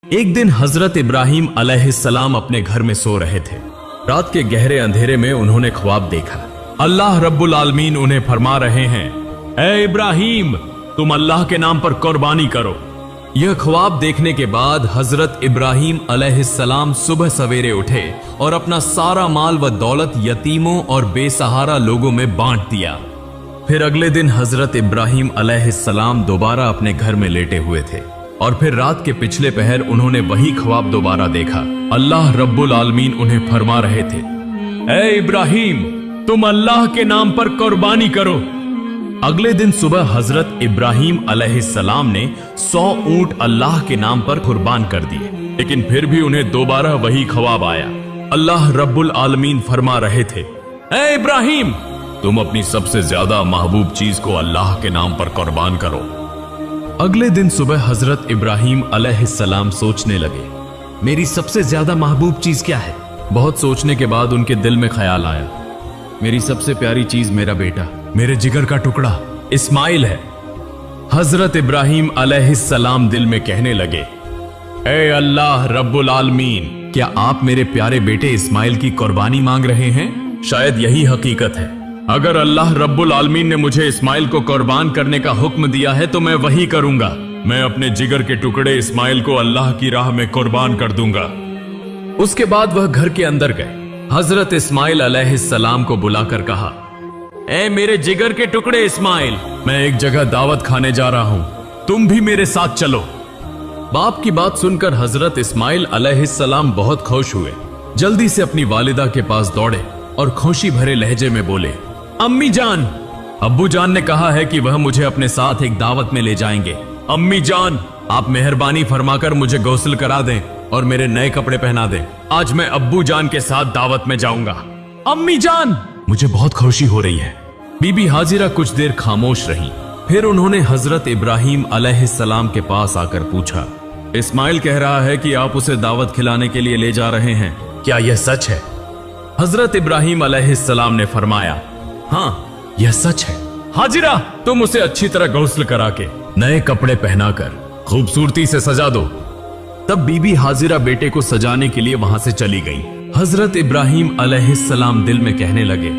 एक दिन हजरत इब्राहिम अलैहिस्सलाम अपने घर में सो रहे थे। रात के गहरे अंधेरे में उन्होंने ख्वाब देखा। अल्लाह रब्बुल आलमीन उन्हें फरमा रहे हैं, ए इब्राहिम, तुम अल्लाह के नाम पर कुर्बानी करो। यह ख्वाब देखने के बाद हजरत इब्राहिम अलैहिस्सलाम सुबह सवेरे उठे और अपना सारा माल व दौलत यतीमों और बेसहारा लोगों में बांट दिया। फिर अगले दिन हजरत इब्राहिम अलैहिस्सलाम दोबारा अपने घर में लेटे हुए थे और फिर रात के पिछले पहर उन्होंने वही ख्वाब दोबारा देखा। अल्लाह रब्बुल आलमीन उन्हें फरमा रहे थे, ए इब्राहिम, तुम अल्लाह के नाम पर कुर्बानी करो। अगले दिन सुबह हजरत इब्राहिम अलैहिस्सलाम ने 100 ऊंट अल्लाह के नाम पर कुर्बान कर दिए, लेकिन फिर भी उन्हें दोबारा वही ख्वाब आया। अल्लाह रब्बुल आलमीन फरमा रहे थे, ए इब्राहिम, तुम अपनी सबसे ज्यादा महबूब चीज को अल्लाह के नाम पर कुर्बान करो। अगले दिन सुबह हजरत इब्राहिम अलैहिस्सलाम सोचने लगे, मेरी सबसे ज्यादा महबूब चीज क्या है। बहुत सोचने के बाद उनके दिल में ख्याल आया, मेरी सबसे प्यारी चीज मेरा बेटा, मेरे जिगर का टुकड़ा इस्माइल है। हजरत इब्राहिम अलैहिस्सलाम दिल में कहने लगे, ए अल्लाह रब्बुल आलमीन, क्या आप मेरे प्यारे बेटे इस्माइल की कुर्बानी मांग रहे हैं? शायद यही हकीकत है। अगर अल्लाह रब्बुल आलमीन ने मुझे इस्माइल को कुर्बान करने का हुक्म दिया है तो मैं वही करूंगा। मैं अपने जिगर के टुकड़े इस्माइल को अल्लाह की राह में कुर्बान कर दूंगा। उसके बाद वह घर के अंदर गए। हजरत इस्माइल अलैहिस्सलाम को बुलाकर कहा, ए मेरे जिगर के टुकड़े इस्माइल, मैं एक जगह दावत खाने जा रहा हूं, तुम भी मेरे साथ चलो। बाप की बात सुनकर हजरत इस्माइल अलैहिस्सलाम बहुत खुश हुए। जल्दी से अपनी वालिदा के पास दौड़े और खुशी भरे लहजे में बोले, अम्मी जान, अब्बू जान ने कहा है कि वह मुझे अपने साथ एक दावत में ले जाएंगे। अम्मी जान, आप मेहरबानी फरमाकर मुझे गौसल करा दें और मेरे नए कपड़े पहना दें। आज मैं अब्बू जान के साथ दावत में जाऊंगा। अम्मी जान, मुझे बहुत खुशी हो रही है। बीबी हाजिरा कुछ देर खामोश रही। फिर उन्होंने हजरत इब्राहिम अलैहिस्सलाम के पास आकर पूछा, इस्माइल कह रहा है कि आप उसे दावत खिलाने के लिए ले जा रहे हैं, क्या यह सच है? हजरत इब्राहिम अलैहिस्सलाम ने फरमाया, हाँ यह सच है। हाजिरा, तुम उसे अच्छी तरह गौसल करा के नए कपड़े पहनाकर खूबसूरती से सजा दो। तब बीबी हाजिरा बेटे को सजाने के लिए वहां से चली गई। हजरत इब्राहिम अलैहिस्सलाम दिल में कहने लगे,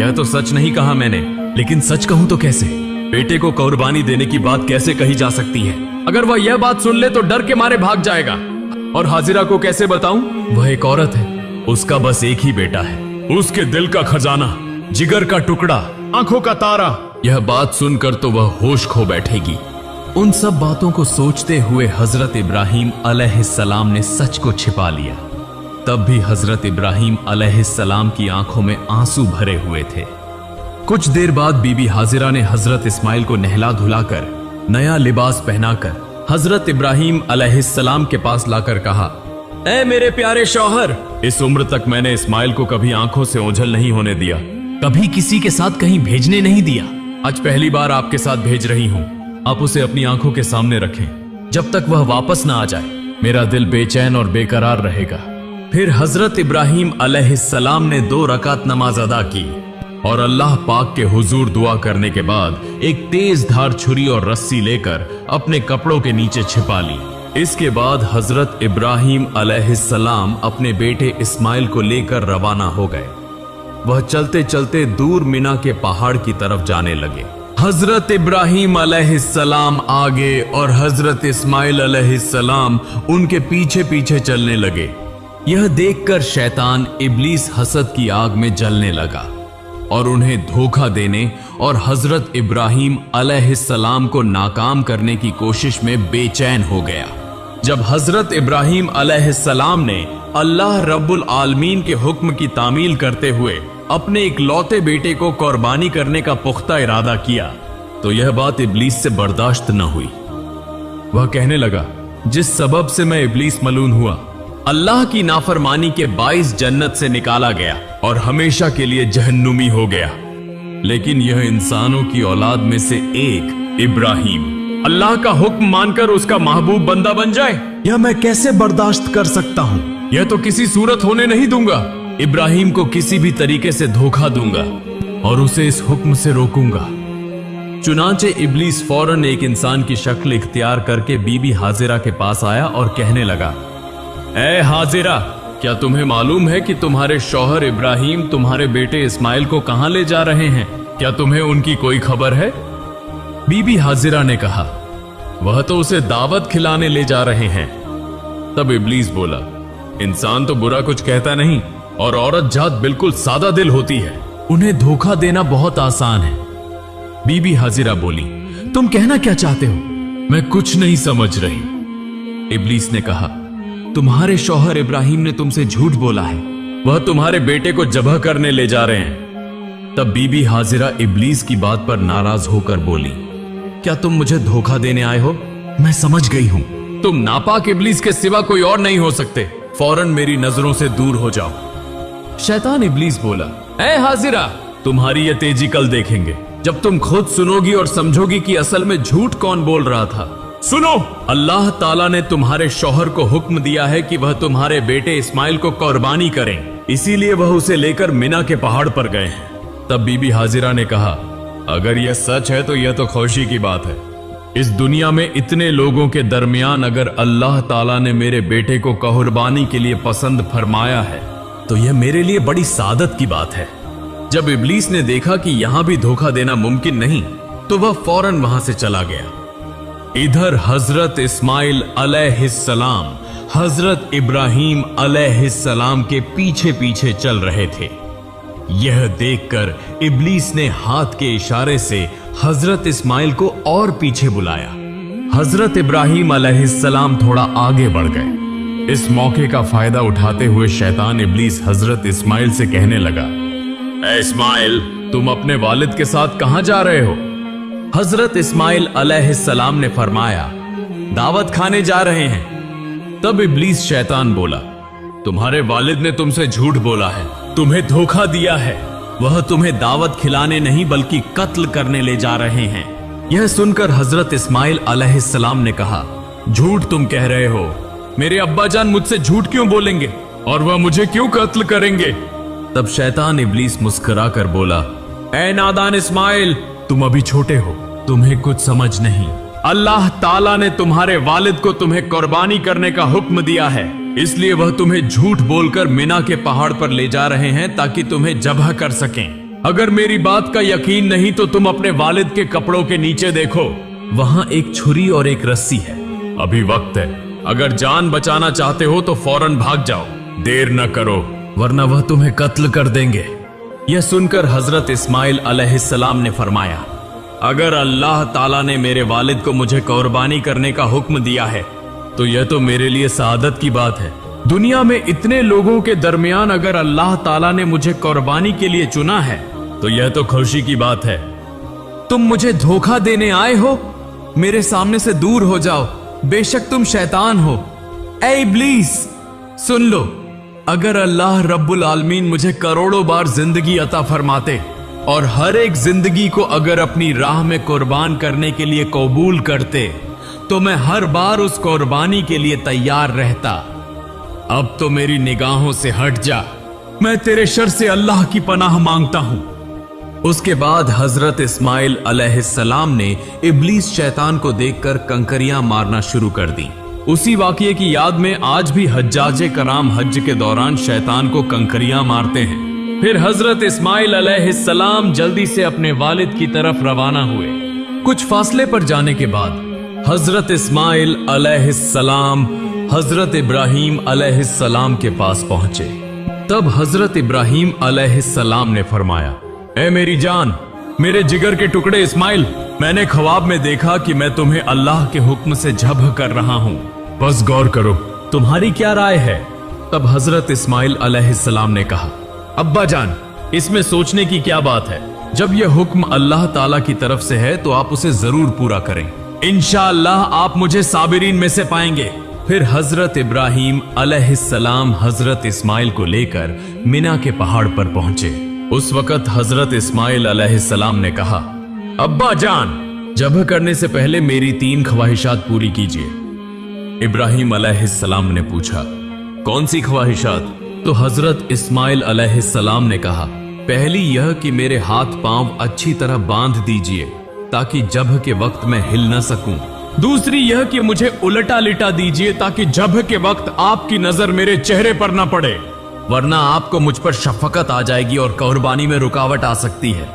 यह तो सच नहीं कहा मैंने, लेकिन सच कहूं तो कैसे? बेटे को कुर्बानी देने की बात कैसे कही जा सकती है? अगर वह यह बात सुन ले तो डर के मारे भाग जाएगा। और हाजिरा को कैसे बताऊं? वह एक औरत है, उसका बस एक ही बेटा है, उसके दिल का खजाना, जिगर का टुकड़ा, आंखों का तारा। यह बात सुनकर तो वह होश खो बैठेगी। उन सब बातों को सोचते हुए हजरत इब्राहिम अलैहिस्सलाम ने सच को छिपा लिया। तब भी हजरत इब्राहिम अलैहिस्सलाम की आंखों में आंसू भरे हुए थे। कुछ देर बाद बीबी हाजिरा ने हजरत इस्माइल को नहला धुलाकर नया लिबास पहनाकर हजरत इब्राहिम अलैहिस्सलाम के पास लाकर कहा, ए मेरे प्यारे शौहर, इस उम्र तक मैंने इस्माइल को कभी आंखों से ओझल नहीं होने दिया, कभी किसी के साथ कहीं भेजने नहीं दिया। आज पहली बार आपके साथ भेज रही हूं। आप उसे अपनी आंखों के सामने रखें। जब तक वह वापस ना आ जाए मेरा दिल बेचैन और बेकरार रहेगा। फिर हजरत इब्राहिम अलैहिस्सलाम ने 2 रकात नमाज अदा की और अल्लाह पाक के हुजूर दुआ करने के बाद एक तेज धार छुरी और रस्सी लेकर अपने कपड़ों के नीचे छिपा ली। इसके बाद हजरत इब्राहिम अलैहिस्सलाम अपने बेटे इस्माइल को लेकर रवाना हो गए। वह चलते चलते दूर मिना के पहाड़ की तरफ जाने लगे। हजरत इब्राहिम अलैहिस्सलाम आगे और हजरत इस्माइल अलैहिस्सलाम उनके पीछे पीछे चलने लगे। यह देखकर शैतान इब्लीस हसद की आग में जलने लगा और उन्हें धोखा देने और हजरत इब्राहिम अलैहिस्सलाम को नाकाम करने की कोशिश में बेचैन हो गया। जब हजरत इब्राहिम अलैहिस्सलाम ने अल्लाह रब्बुल आलमीन के हुक्म की तामील करते हुए अपने इकलौते बेटे को कुर्बानी करने का पुख्ता इरादा किया तो यह बात इब्लीस से बर्दाश्त न हुई। वह कहने लगा, जिस सबब से मैं इब्लीस मलून हुआ, अल्लाह की नाफरमानी के 22 जन्नत से निकाला गया और हमेशा के लिए जहन्नुमी हो गया। लेकिन यह इंसानों की औलाद में से एक इब्राहिम अल्लाह का हुक्म मानकर उसका महबूब बंदा बन जाए, यह मैं कैसे बर्दाश्त कर सकता हूं? यह तो किसी सूरत होने नहीं दूंगा। इब्राहिम को किसी भी तरीके से धोखा दूंगा और उसे इस हुक्म से रोकूंगा। चुनाचे इब्लीस फौरन एक इंसान की शक्ल इख्तियार करके बीबी हाजिरा के पास आया और कहने लगा, ए हाजिरा, क्या तुम्हें मालूम है कि तुम्हारे शौहर इब्राहिम तुम्हारे बेटे इस्माइल को कहां ले जा रहे हैं? क्या तुम्हें उनकी कोई खबर है? बीबी हाजिरा ने कहा, वह तो उसे दावत खिलाने ले जा रहे हैं। तब इब्लीस बोला, इंसान तो बुरा कुछ कहता नहीं और औरत जात बिल्कुल सादा दिल होती है, उन्हें धोखा देना बहुत आसान है। बीबी हाजिरा बोली, तुम कहना क्या चाहते हो? मैं कुछ नहीं समझ रही। इब्लीस ने कहा, तुम्हारे शौहर इब्राहिम ने तुमसे झूठ बोला है, वह तुम्हारे बेटे को जबह करने ले जा रहे हैं। तब बीबी हाजिरा इब्लीस की बात पर नाराज होकर बोली, क्या तुम मुझे धोखा देने आए हो? मैं समझ गई हूं, तुम नापाक इब्लीस के सिवा कोई और नहीं हो सकते, फौरन मेरी नजरों से दूर हो जाओ। शैतान इब्लीस बोला, ए हाजिरा, तुम्हारी ये तेजी कल देखेंगे, जब तुम खुद सुनोगी और समझोगी कि असल में झूठ कौन बोल रहा था। सुनो, अल्लाह ताला ने तुम्हारे शौहर को हुक्म दिया है कि वह तुम्हारे बेटे इस्माइल को कुर्बानी करें, इसीलिए वह उसे लेकर मिना के पहाड़ पर गए हैं। तब बीबी हाजिरा ने कहा, अगर यह सच है तो यह तो खुशी की बात है। इस दुनिया में इतने लोगों के दरमियान अगर अल्लाह ताला ने मेरे बेटे को कुर्बानी के लिए पसंद फरमाया है तो यह मेरे लिए बड़ी सादत की बात है। जब इब्लीस ने देखा कि यहां भी धोखा देना मुमकिन नहीं तो वह फौरन वहां से चला गया। इधर हजरत इस्माइल अलैहिस्सलाम हजरत इब्राहिम अलैहिस्सलाम के पीछे पीछे चल रहे थे। यह देखकर इब्लीस ने हाथ के इशारे से हजरत इस्माइल को और पीछे बुलाया। हजरत इब्राहिम अलैहिस्सलाम थोड़ा आगे बढ़ गए। इस मौके का फायदा उठाते हुए शैतान इब्लीस हजरत इस्माइल से कहने लगा, ए इस्माइल, तुम अपने वालिद के साथ कहां जा रहे हो? हजरत इस्माइल अलैहिस्सलाम ने फरमाया, दावत खाने जा रहे हैं। तब इब्लीस शैतान बोला, तुम्हारे वालिद ने तुमसे झूठ बोला है, तुम्हें धोखा दिया है, वह तुम्हें दावत खिलाने नहीं बल्कि कत्ल करने ले जा रहे हैं। यह सुनकर हजरत इस्माइल अलैहिस्सलाम ने कहा, झूठ तुम कह रहे हो, मेरे अब्बा जान मुझसे झूठ क्यों बोलेंगे और वह मुझे क्यों कत्ल करेंगे? तब शैतान इब्लीस मुस्कुरा कर बोला, ए नादान इस्माइल, तुम अभी छोटे हो, तुम्हें कुछ समझ नहीं। अल्लाह ताला ने तुम्हारे वालिद को तुम्हें कुर्बानी करने का हुक्म दिया है, इसलिए वह तुम्हें झूठ बोलकर मिना के पहाड़ पर ले जा रहे हैं ताकि तुम्हें जबह कर सकें। अगर मेरी बात का यकीन नहीं तो तुम अपने वालिद के कपड़ों के नीचे देखो, वहां एक छुरी और एक रस्सी है। अभी वक्त है, अगर जान बचाना चाहते हो तो फौरन भाग जाओ, देर न करो वरना वह तुम्हें कत्ल कर देंगे। यह सुनकर हजरत इस्माइल अलैहिस्सलाम ने फरमाया, अगर अल्लाह ताला ने मेरे वालिद को मुझे कुर्बानी करने का हुक्म दिया है तो यह तो मेरे लिए सादत की बात है। दुनिया में इतने लोगों के दरमियान अगर अल्लाह ताला ने मुझे कुर्बानी के लिए चुना है तो यह तो खुशी की बात है। तुम मुझे धोखा देने आए हो, मेरे सामने से दूर हो जाओ, बेशक तुम शैतान हो। ए इब्लीस, सुन लो, अगर अल्लाह रब्बुल आलमीन मुझे करोड़ों बार जिंदगी अता फरमाते और हर एक जिंदगी को अगर अपनी राह में कुर्बान करने के लिए कबूल करते तो मैं हर बार उस कुर्बानी के लिए तैयार रहता। अब तो मेरी निगाहों से हट जा, मैं तेरे शर से अल्लाह की पनाह मांगता हूं। उसके बाद हजरत इस्माइल अलैहिस्सलाम ने इब्लीस शैतान को देखकर कंकरियां मारना शुरू कर दी। उसी वाकये की याद में आज भी हज्जाजे कराम हज के दौरान शैतान को कंकरियां मारते हैं। फिर हजरत इस्माइल अलैहिस्सलाम जल्दी से अपने वालिद की तरफ रवाना हुए। कुछ फासले पर जाने के बाद हजरत इस्माइल अलैहिस्सलाम हजरत इब्राहिम अलैहिस्सलाम के पास पहुंचे। तब हजरत इब्राहिम अलैहिस्सलाम ने फरमाया, ए मेरी जान, मेरे जिगर के टुकड़े इस्माइल, मैंने ख्वाब में देखा कि मैं तुम्हें अल्लाह के हुक्म से जब्ह कर रहा हूं, बस गौर करो, तुम्हारी क्या राय है? तब हजरत इस्माइल अलैहिस्सलाम ने कहा, अब्बा जान, इसमें सोचने की क्या बात है? जब यह हुक्म अल्लाह ताला की तरफ से है तो आप उसे जरूर पूरा करें, इंशाअल्लाह आप मुझे साबिरीन में से पाएंगे। फिर हजरत इब्राहिम अलैहिस्सलाम हजरत इस्माइल को लेकर मिना के पहाड़ पर पहुंचे। उस वक्त हजरत इस्माइल अलैहिस्सलाम ने कहा, अब्बा जान, जब्ह करने से पहले मेरी 3 ख्वाहिशात पूरी कीजिए। इब्राहिम अलैहिस्सलाम ने पूछा, कौन सी ख्वाहिशात? तो हजरत इस्माइल अलैहिस्सलाम ने कहा, पहली यह कि मेरे हाथ पांव अच्छी तरह बांध दीजिए ताकि जब के वक्त मैं हिल न सकूं। दूसरी यह कि मुझे उलटा लिटा दीजिए ताकि जब के वक्त आपकी नजर मेरे चेहरे पर न पड़े, वरना आपको मुझ पर शफकत आ जाएगी और कुर्बानी में रुकावट आ सकती है।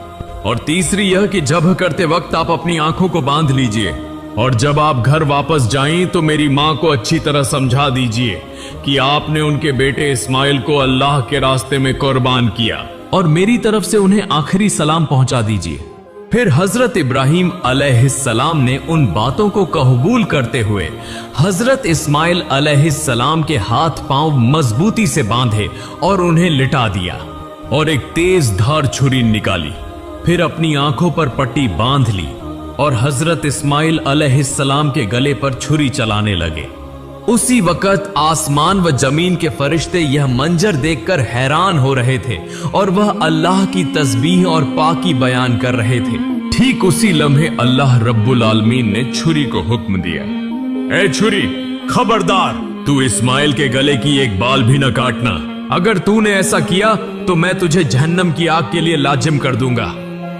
और तीसरी यह कि जब करते वक्त आप अपनी आंखों को बांध लीजिए और जब आप घर वापस जाएं तो मेरी मां को अच्छी तरह समझा दीजिए कि आपने उनके बेटे इस्माइल को अल्लाह के रास्ते में कुर्बान किया, और मेरी तरफ से उन्हें आखिरी सलाम पहुंचा दीजिए। फिर हजरत इब्राहिम अलैहिस्सलाम ने उन बातों को कबूल करते हुए हजरत इस्माइल अलैहिस्सलाम के हाथ पांव मजबूती से बांधे और उन्हें लिटा दिया और एक तेज धार छुरी निकाली। फिर अपनी आंखों पर पट्टी बांध ली और हजरत इस्माइल अलैहिस्सलाम के गले पर छुरी चलाने लगे। उसी वक्त आसमान व जमीन के फरिश्ते यह मंजर देखकर हैरान हो रहे थे और वह अल्लाह की तस्बीह और पाकी बयान कर रहे थे। ठीक उसी लम्हे अल्लाह रब्बुल आलमीन ने छुरी को हुक्म दिया, ए छुरी, खबरदार, तू इस्माइल के गले की एक बाल भी न काटना। अगर तूने ऐसा किया तो मैं तुझे जहन्नम की आग के लिए लाजिम कर दूंगा।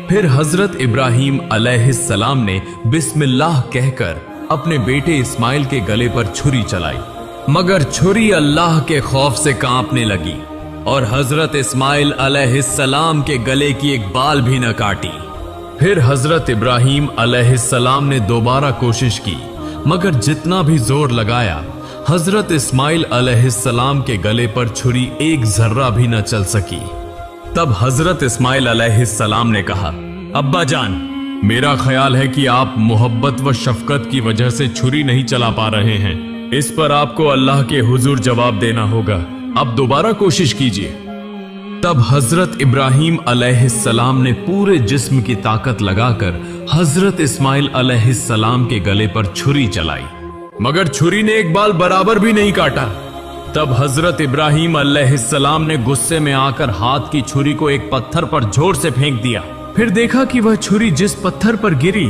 फिर हजरत इब्राहिम अलैहिस्सलाम ने बिस्मिल्लाह कहकर अपने बेटे इस्माइल के गले पर छुरी चलाई, मगर छुरी अल्लाह के खौफ से कांपने लगी और हजरत इस्माइल अलैहिस्सलाम के गले की एक बाल भी न काटी। फिर हजरत इब्राहिम अलैहिस्सलाम ने दोबारा कोशिश की, मगर जितना भी जोर लगाया हजरत इस्माइल अलैहिस्सलाम के गले पर छुरी एक जर्रा भी न चल सकी। तब हजरत इस्माइल अलैहिस्सलाम ने कहा, अब्बा जान, मेरा ख्याल है कि आप मोहब्बत व शफकत की वजह से छुरी नहीं चला पा रहे हैं। इस पर आपको अल्लाह के हुजूर जवाब देना होगा। अब दोबारा कोशिश कीजिए। तब हजरत इब्राहिम अलैहिस्सलाम ने पूरे जिस्म की ताकत लगाकर हजरत इस्माइल अलैहिस्सलाम के गले पर छुरी चलाई, मगर छुरी ने एक बाल बराबर भी नहीं काटा। तब हजरत इब्राहिम अलैहिस्सलाम ने गुस्से में आकर हाथ की छुरी को एक पत्थर पर जोर से फेंक दिया। फिर देखा कि वह छुरी जिस पत्थर पर गिरी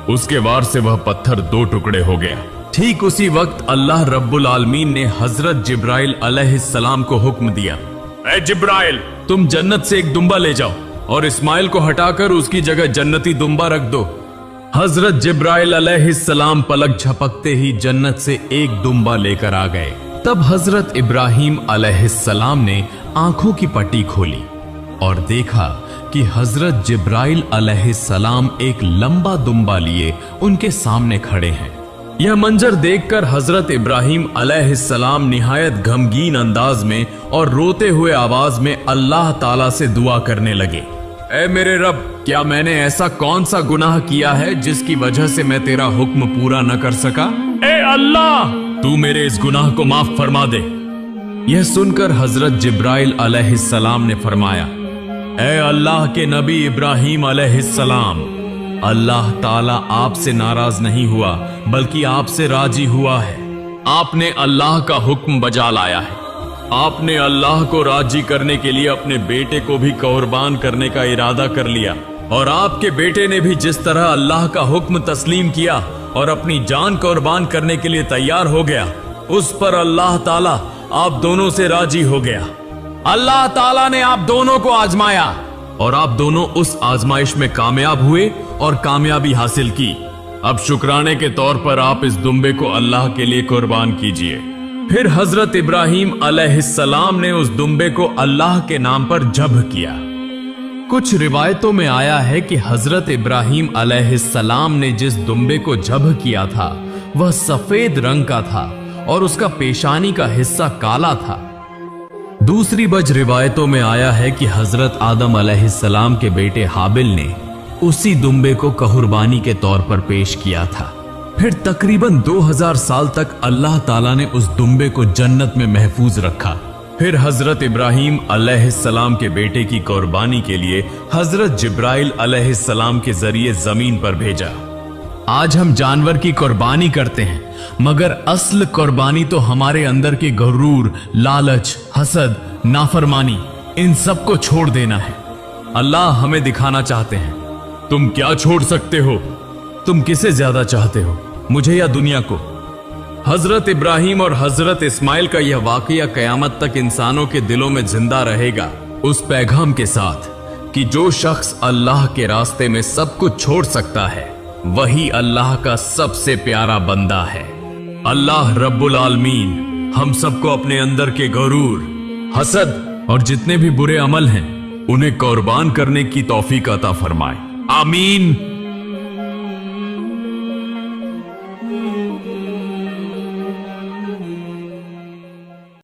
उसके वार से वह पत्थर दो टुकड़े हो गया। ठीक उसी वक्त अल्लाह रब्बुल आलमीन ने हजरत जिब्राइल अलैहिस्सलाम को हुक्म दिया, ए जिब्राइल, तुम जन्नत से एक दुम्बा ले जाओ और इस्माइल को हटाकर उसकी जगह जन्नती दुम्बा रख दो। हजरत जिब्राइल अलैहिस्सलाम पलक झपकते ही जन्नत से एक दुम्बा लेकर आ गए। तब हजरत इब्राहिम अलैहिस्सलाम ने आंखों की पट्टी खोली और देखा कि हजरत जिब्राइल अलैहिस्सलाम एक लंबा दुम्बा लिए उनके सामने खड़े हैं। यह मंजर देखकर हजरत इब्राहिम अलैहिस्सलाम निहायत गमगीन अंदाज में और रोते हुए आवाज में अल्लाह ताला से दुआ करने लगे, ऐ मेरे रब, क्या मैंने ऐसा कौन सा गुनाह किया है जिसकी वजह से मैं तेरा हुक्म पूरा न कर सका? ए अल्लाह, तू मेरे इस गुनाह को माफ फरमा दे। यह सुनकर हजरत जिब्राइल अलैहिस्सलाम ने फरमाया, ऐ अल्लाह के नबी इब्राहिम अलैहिस्सलाम, अल्लाह ताला आपसे नाराज नहीं हुआ बल्कि आपसे राजी हुआ है। आपने अल्लाह का हुक्म बजा लाया है। आपने अल्लाह को राजी करने के लिए अपने बेटे को भी कुर्बान करने का इरादा कर लिया, और आपके बेटे ने भी जिस तरह अल्लाह का हुक्म तस्लीम किया और अपनी जान कुर्बान करने के लिए तैयार हो गया, उस पर अल्लाह ताला आप दोनों से राजी हो गया। अल्लाह ताला ने आप दोनों को आजमाया और आप दोनों उस आजमाइश में कामयाब हुए और कामयाबी हासिल की। अब शुक्राने के तौर पर आप इस दुम्बे को अल्लाह के लिए कुर्बान कीजिए। फिर हजरत इब्राहिम अलैहिस्सलाम ने उस दुम्बे को अल्लाह के नाम पर ज़ब्ह किया। कुछ रिवायतों में आया है कि हजरत इब्राहिम अलैहिस्सलाम ने जिस दुम्बे को ज़ब्ह किया था वह सफेद रंग का था और उसका पेशानी का हिस्सा काला था। दूसरी बज रिवायतों में आया है कि हजरत आदम अलैहिस्सलाम के बेटे हाबिल ने उसी दुम्बे को कुर्बानी के तौर पर पेश किया था। फिर तकरीबन 2000 साल तक अल्लाह ताला ने उस दुम्बे को जन्नत में महफूज रखा। फिर हजरत इब्राहिम अलैहिस्सलाम के बेटे की कुर्बानी के लिए हजरत जिब्राइल अलैहिस्सलाम के जरिए जमीन पर भेजा। आज हम जानवर की कुर्बानी करते हैं, मगर असल कुर्बानी तो हमारे अंदर के गुरूर, लालच, हसद, नाफरमानी, इन सब को छोड़ देना है। अल्लाह हमें दिखाना चाहते हैं, तुम क्या छोड़ सकते हो? तुम किसे ज्यादा चाहते हो, मुझे या दुनिया को? हजरत इब्राहिम और हजरत इस्माइल का यह वाकया कयामत तक इंसानों के दिलों में जिंदा रहेगा, उस पैगाम के साथ कि जो शख्स अल्लाह के रास्ते में सब कुछ छोड़ सकता है वही अल्लाह का सबसे प्यारा बंदा है। अल्लाह रब्बुल आलमीन हम सबको अपने अंदर के गरूर, हसद और जितने भी बुरे अमल हैं उन्हें कुर्बान करने की तौफीक अता फरमाए। आमीन।